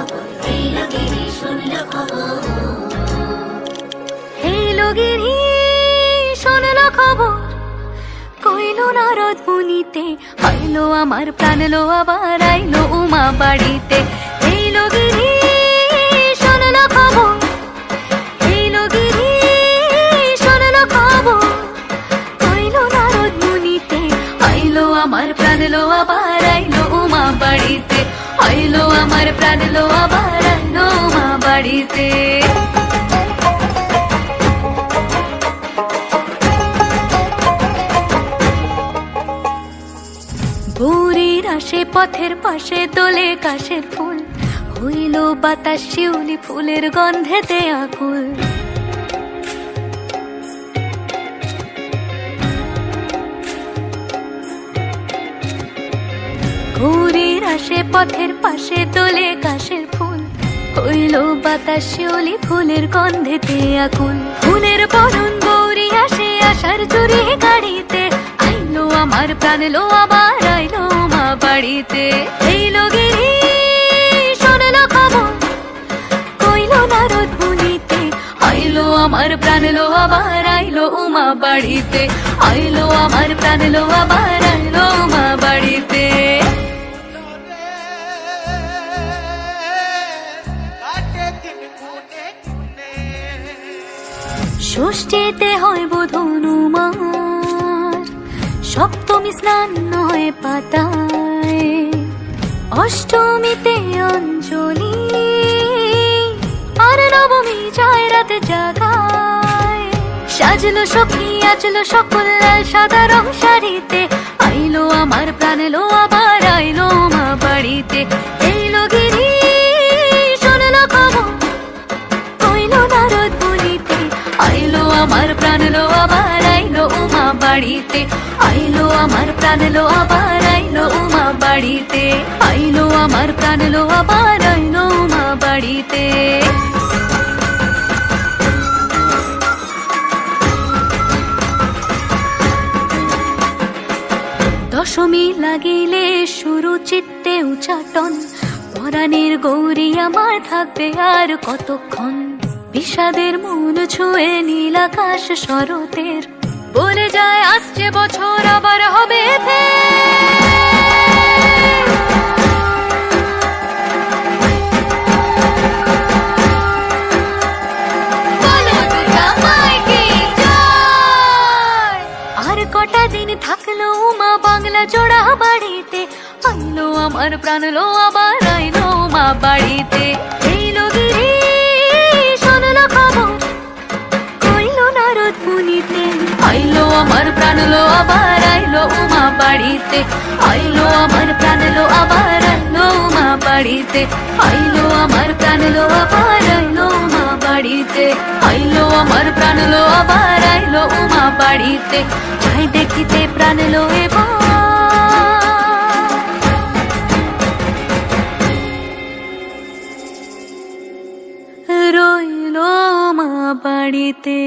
খবর, হইলো গিরি শুনলো খবর। হইলো গিরি শুনলো খবর, কইলো নারদ মুনিতে, আইলো আমার প্রাণ লো আবার আইলো উমা বাড়িতে। হইলো গিরি শুনলো খবর, হইলো গিরি শুনলো খবর, কইলো নারদ মুনিতে, আইলো আমার প্রাণ লো আবার আইলো উমা বাড়িতে। আইলো আমার প্রাণ লো আবার আইলো উমা বাড়িতে। ভোরের আসে পথের পাশে দোলে কাশের ফুল, হইল বাতাস শিউলি ফুলের গন্ধেতে আকুল। ভোরের আসে পথের পাশে দোলে কাশের ফুল, হইল বাতাস শিউলি ফুলের গন্ধেতে আকুল। ফুলের বরণ গৌরী আসে আশার চুরি গাড়িতে, আইলো আমার প্রাণ লো আবার আইলো মা বাড়িতে। হইলো গিরি শুনলো খবর, কইলো নারদ মুনিতে, আইলো আমার প্রাণ লো আবার আইলো উমা বাড়িতে। আইলো আমার প্রাণ লো আবার আইলো উমা বাড়িতে। ষষ্ঠীতে হয় বোধন উমার, সপ্তমী স্নান হয় পাতায়, অষ্টমীতে অঞ্জলি, আর নবমী যায় রাতে জাগায়। সাজলো সখী আজলো সকল লাল সাদা রং শাড়িতে, আইলো আমার প্রাণ লো আবার আইলো মা বাড়িতে। এইলো গিরি শুনলো খবর, কইলো নারদ মুনিতে, আইলো আমার প্রাণ লো আবার আইলো উমা বাড়িতে। আইলো আমার প্রাণ লো আবার আইলো উমা বাড়িতে। আইলো আমার প্রাণ লো আবার আইলো উমা বাড়িতে। দশমী লাগিলে শুরু চিত্তে উচাটন, পরাণের গৌরী আমার থাকবে আর কতক্ষণ। বিষাদের মন ছুঁয়ে নীল আকাশ শরতের, বলে যায় আসছে বছর আবার হবে আর কটা দিন থাকলো উমা বাংলা জোড়া বাড়িতে, আইলো আমার প্রাণ লো আবার আইলো মা বাড়িতে। এইলো গিরি শুনলো খবর, কইলো নারদ মুনিতে, আইলো আমার প্রাণ লো আবার আইলো উমা বাড়িতে। আইলো আমার প্রাণ লো আবার আইলো উমা বাড়িতে। আইলো আমার প্রাণ লো আবার আইলো উমা বাড়িতে। আইলো আমার প্রাণ লো আবার আইলো উমা বাড়িতে। যাই দেখিতে প্রাণ লো এবার রইলো মা বাড়িতে।